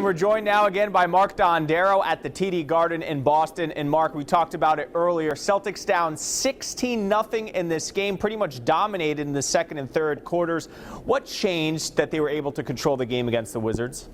We're joined now again by Mark Dondero at the TD Garden in Boston. And Mark, we talked about it earlier. Celtics down 16-0 in this game, pretty much dominated in the second and third quarters. What changed that they were able to control the game against the Wizards?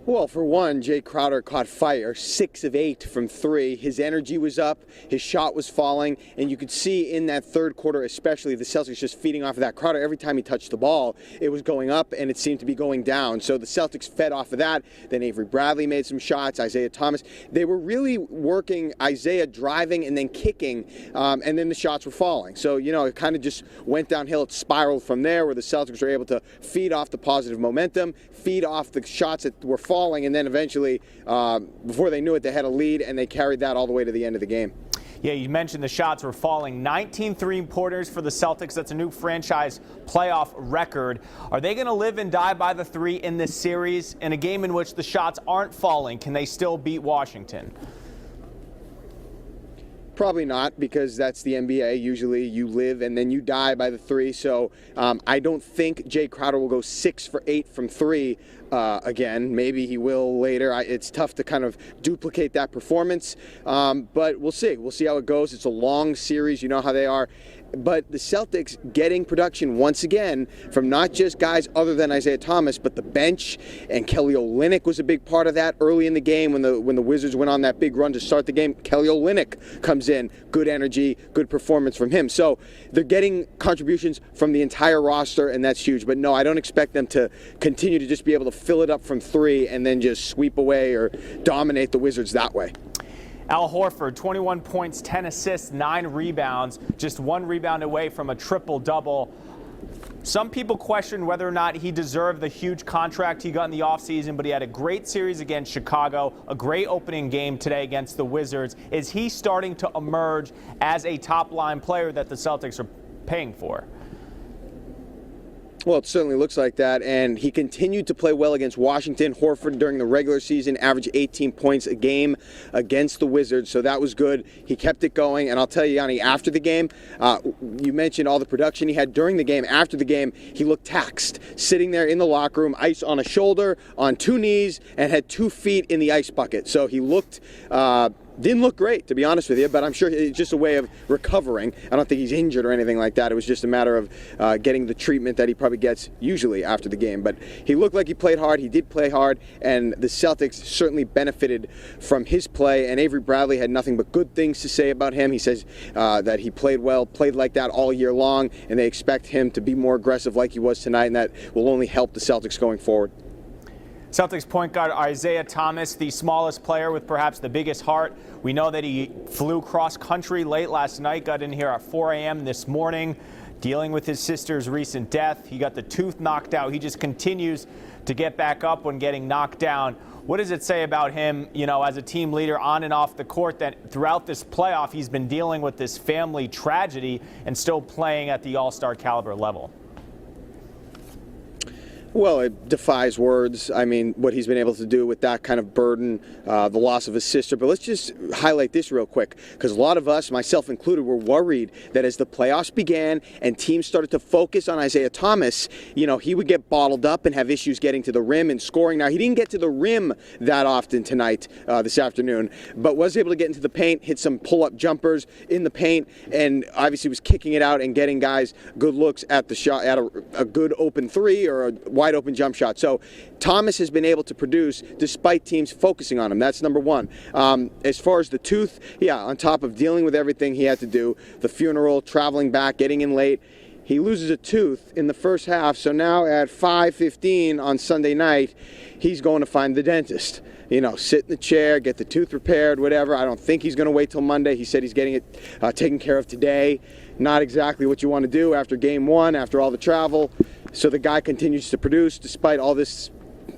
Well, for one, Jay Crowder caught fire, 6 of 8 from 3. His energy was up, his shot was falling, and you could see in that third quarter especially the Celtics just feeding off of that. Crowder, every time he touched the ball, it was going up and it seemed to be going down. So the Celtics fed off of that. Then Avery Bradley made some shots, Isaiah Thomas. They were really working Isaiah driving and then kicking, and then the shots were falling. So, it kind of just went downhill. It spiraled from there where the Celtics were able to feed off the positive momentum, feed off the shots that were falling, and then eventually, before they knew it, they had a lead, and they carried that all the way to the end of the game. Yeah, you mentioned the shots were falling. 19 three-pointers for the Celtics. That's a new franchise playoff record. Are they going to live and die by the three in this series? In a game in which the shots aren't falling, can they still beat Washington? Probably not, because that's the NBA. Usually you live and then you die by the three. So I don't think Jay Crowder will go 6 for 8 from 3 again. Maybe he will later. It's tough to kind of duplicate that performance, but we'll see. We'll see how it goes. It's a long series. You know how they are. But the Celtics getting production once again from not just guys other than Isaiah Thomas, but the bench, and Kelly Olynyk was a big part of that early in the game when the Wizards went on that big run to start the game. Kelly Olynyk comes in, good energy, good performance from him. So they're getting contributions from the entire roster, and that's huge. But no, I don't expect them to continue to just be able to fill it up from 3 and then just sweep away or dominate the Wizards that way. Al Horford, 21 points, 10 assists, 9 rebounds, just 1 rebound away from a triple-double. Some people question whether or not he deserved the huge contract he got in the offseason, but he had a great series against Chicago, a great opening game today against the Wizards. Is he starting to emerge as a top-line player that the Celtics are paying for? Well, it certainly looks like that, and he continued to play well against Washington. Horford, during the regular season, averaged 18 points a game against the Wizards, so that was good. He kept it going, and I'll tell you, Yianni, after the game, you mentioned all the production he had during the game. After the game, he looked taxed, sitting there in the locker room, ice on a shoulder, on 2 knees, and had 2 feet in the ice bucket. So he looked... didn't look great, to be honest with you, but I'm sure it's just a way of recovering. I don't think he's injured or anything like that. It was just a matter of getting the treatment that he probably gets usually after the game. But he looked like he played hard. He did play hard, and the Celtics certainly benefited from his play. And Avery Bradley had nothing but good things to say about him. He says that he played well, played like that all year long, and they expect him to be more aggressive like he was tonight, and that will only help the Celtics going forward. Celtics point guard Isaiah Thomas, the smallest player with perhaps the biggest heart. We know that he flew cross-country late last night, got in here at 4 a.m. this morning, dealing with his sister's recent death. He got the tooth knocked out. He just continues to get back up when getting knocked down. What does it say about him, as a team leader on and off the court, that throughout this playoff he's been dealing with this family tragedy and still playing at the all-star caliber level? Well, it defies words. I mean, what he's been able to do with that kind of burden, the loss of his sister. But let's just highlight this real quick, because a lot of us, myself included, were worried that as the playoffs began and teams started to focus on Isaiah Thomas, he would get bottled up and have issues getting to the rim and scoring. Now, he didn't get to the rim that often tonight, this afternoon, but was able to get into the paint, hit some pull-up jumpers in the paint, and obviously was kicking it out and getting guys good looks at the shot, at a good open 3 or a wide open jump shot. So Thomas has been able to produce despite teams focusing on him. That's number one. As far as the tooth, on top of dealing with everything he had to do, the funeral, traveling back, getting in late, he loses a tooth in the first half. So now at 5:15 on Sunday night, he's going to find the dentist. Sit in the chair, get the tooth repaired, whatever. I don't think he's going to wait till Monday. He said he's getting it taken care of today. Not exactly what you want to do after game 1, after all the travel. So the guy continues to produce despite all this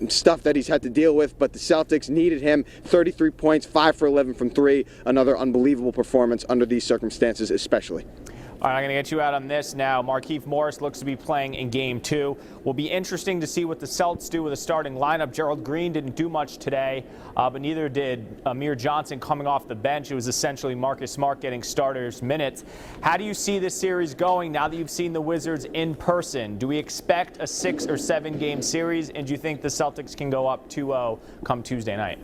stuff that he's had to deal with, but the Celtics needed him. 33 points, 5 for 11 from 3. Another unbelievable performance under these circumstances especially. All right, I'm going to get you out on this now. Markieff Morris looks to be playing in Game 2. Will be interesting to see what the Celts do with a starting lineup. Gerald Green didn't do much today, but neither did Amir Johnson coming off the bench. It was essentially Marcus Smart getting starters minutes. How do you see this series going now that you've seen the Wizards in person? Do we expect a 6 or 7 game series, and do you think the Celtics can go up 2-0 come Tuesday night?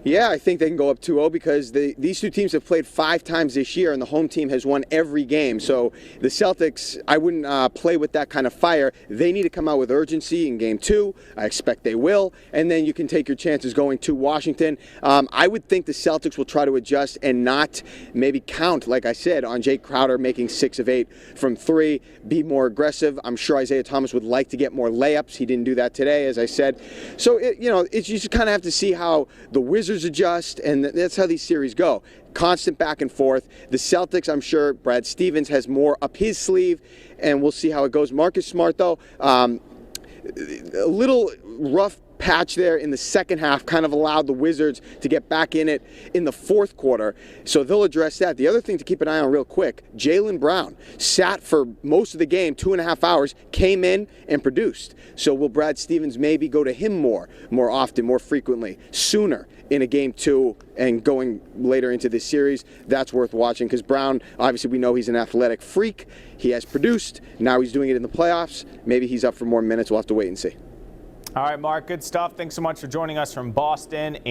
Yeah, I think they can go up 2-0 because these two teams have played 5 times this year, and the home team has won every game. So the Celtics, I wouldn't play with that kind of fire. They need to come out with urgency in Game 2. I expect they will. And then you can take your chances going to Washington. I would think the Celtics will try to adjust and not maybe count, like I said, on Jake Crowder making 6 of 8 from 3, be more aggressive. I'm sure Isaiah Thomas would like to get more layups. He didn't do that today, as I said. So, you just kind of have to see how the Wizards adjust, and that's how these series go. Constant back and forth. The Celtics, I'm sure Brad Stevens has more up his sleeve, and we'll see how it goes. Marcus Smart, though, a little rough patch there in the second half kind of allowed the Wizards to get back in it in the fourth quarter, so they'll address that. The other thing to keep an eye on real quick, Jaylen Brown sat for most of the game, 2.5 hours, came in and produced. So will Brad Stevens maybe go to him more often, more frequently, sooner in a Game 2 and going later into this series? That's worth watching because Brown, obviously we know he's an athletic freak. He has produced. Now he's doing it in the playoffs. Maybe he's up for more minutes. We'll have to wait and see. All right, Mark, good stuff. Thanks so much for joining us from Boston. And